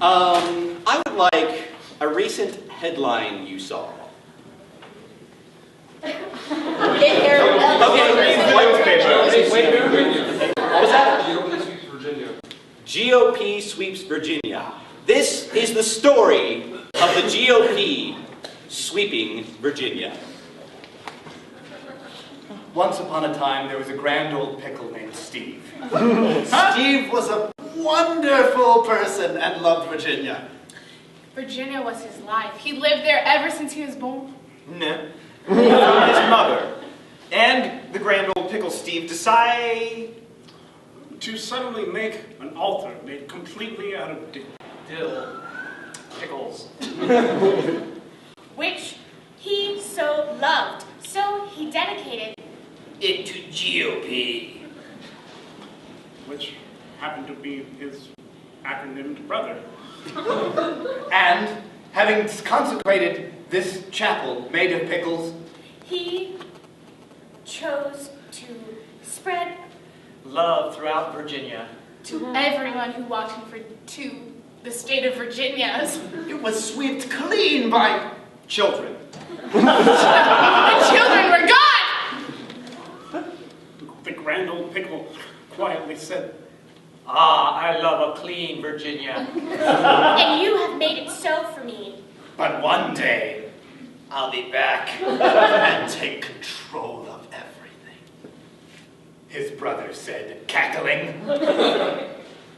I would like a recent headline you saw. Okay. What was that? GOP sweeps Virginia. GOP sweeps Virginia. This is the story of the GOP sweeping Virginia. Once upon a time, there was a grand old pickle named Steve. Steve was a wonderful person and loved Virginia. Virginia was his life. He lived there ever since he was born. No. His mother and the grand old pickle Steve decide to suddenly make an altar made completely out of dill pickles. Which he so loved. So he dedicated it to GOP. Which happened to be his acronymed brother. And having consecrated this chapel made of pickles, he chose to spread love throughout Virginia to everyone who walked to the state of Virginia. It was swept clean by children. The children were gone! The grand old pickle quietly said, "Ah, I love a clean Virginia." And you have made it so for me. but one day, I'll be back And take control of everything. his brother said, cackling.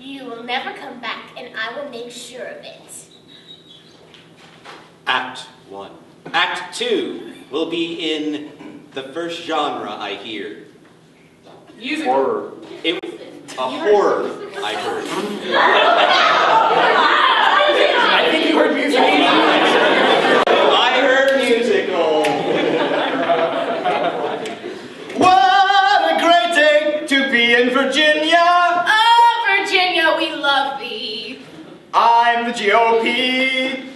You will never come back, and I will make sure of it. Act 1. Act 2 will be in the first genre I hear. Music. Horror. A horror, I heard. I think you heard music. I heard musical. What a great day to be in Virginia. Oh, Virginia, we love thee. I'm the GOP.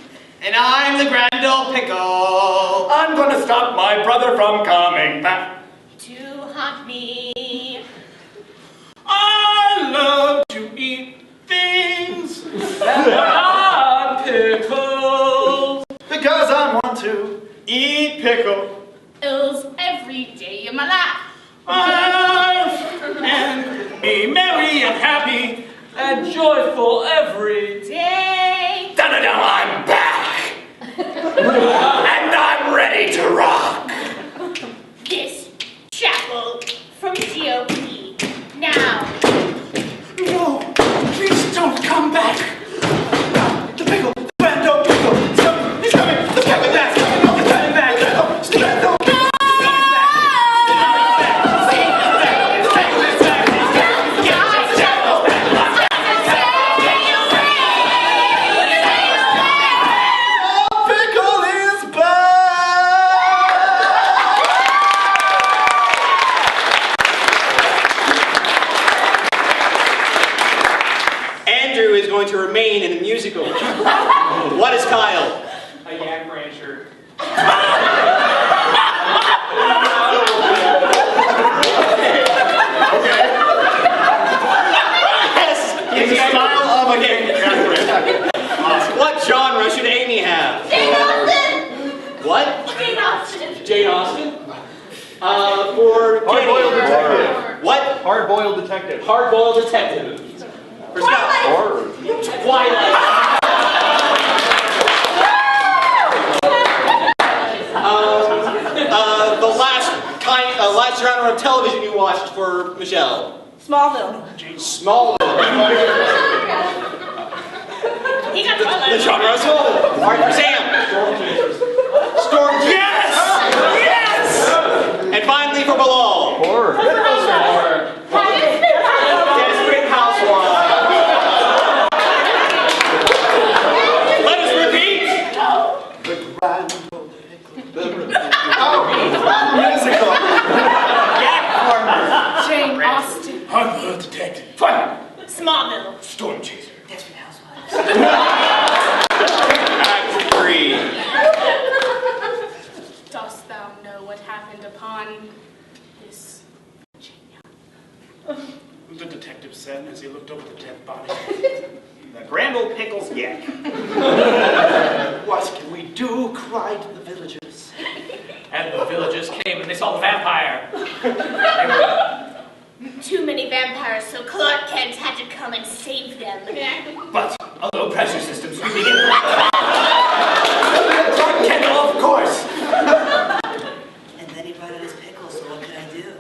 And I'm the grand old pickle. I'm gonna stop my brother from coming back. To haunt me. I love to eat things that are pickles. Because I want to eat pickles every day of my life. and be merry and happy. And joyful every Day. Da-da-da, I'm back! And I'm ready to rock! This chapel from GOP. Now. No, please don't come back. The pickle, the grand old pickle. He's coming, he's coming. Let's get him back. He's coming back. Steve, no. Going to remain in the musical. What is Kyle? a yak rancher. Yes, he's a style of a yak rancher. What genre should Amy have? Jane Austen! What? Jane Austen. Jane Austen? For Hard-boiled Kenny. detective. What? Hard-boiled detective. Hard-boiled detective. For Scott. Horror. Twilight. The last genre of television you watched for Michelle. Smallville. Smallville. He got Twilight. The genre of Smallville. All right, for Sam. Storm Chasers. Storm. Yes! Yes! And finally for Bilal. Horror. Desperate Housewives. Let us repeat. The grand old musical. Jane Austen. Hard-boiled detective. Fire! Smallville. Storm chaser. Desperate Housewives. Act 3. Dost thou know what happened upon this Virginia? The detective said as he looked over the dead body. the Grand Old Pickle's yak. What can we do? Cried the villagers. And the villagers came and they saw the vampire. Too many vampires, so Clark Kent had to come and save them. But a low pressure system sweeping in. Clark Kent, of course. And then he brought out his pickle, so what could I do?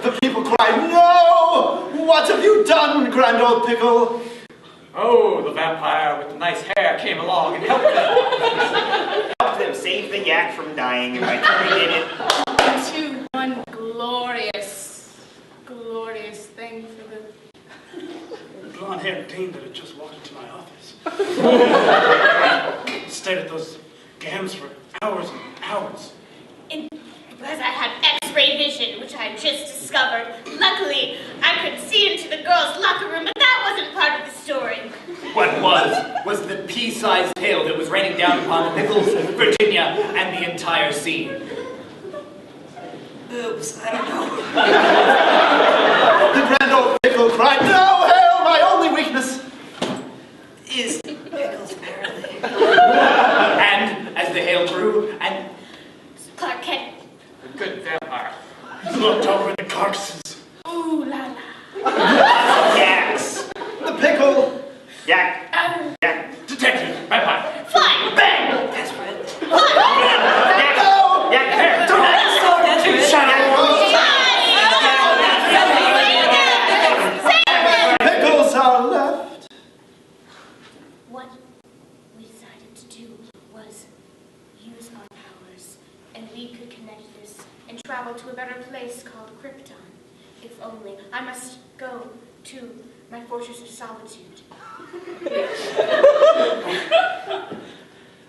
The people cried, "No! What have you done, Grand Old Pickle?" Oh, the vampire with the nice hair came along and helped them. Help them save the yak from dying by turning it into one glorious thing for the... Blonde-haired dame that had just walked into my office. Stayed at those gams for hours and hours. Because I had X-ray vision, which I just discovered. Luckily, I could see into the girls' locker room, but that wasn't part of the story. What was the pea-sized hail that was raining down upon the Pickles, Virginia, and the entire scene. Oops, I don't know. The Grand Old Pickle cried, "No, hail, my only weakness Is pickles, apparently. And as the hail grew, and Clark Kent. a good vampire. Looked over the carcasses. Ooh la la. yaks. the pickle." Yak. Yak. Detective, vampire. Fine. Bang! Desperate. Yak. Yak. There. Don't. Pickles are left. What we decided to do was use our powers, and we could connect this and travel to a better place called Krypton. If only. I must go to my fortress of solitude.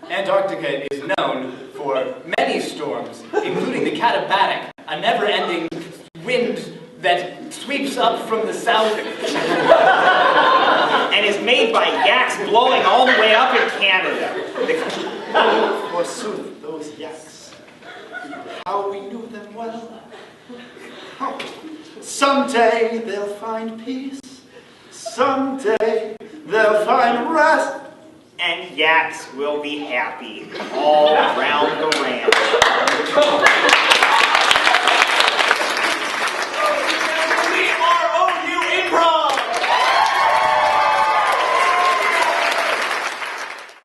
Antarctica is known for many storms, including the Katabatic, a never-ending wind that sweeps up from the south. And is made by yaks blowing all the way up in Canada. Forsooth, those yaks. How we knew them well. Someday they'll find peace. Someday they'll find rest. And yaks will be happy all around the ranch.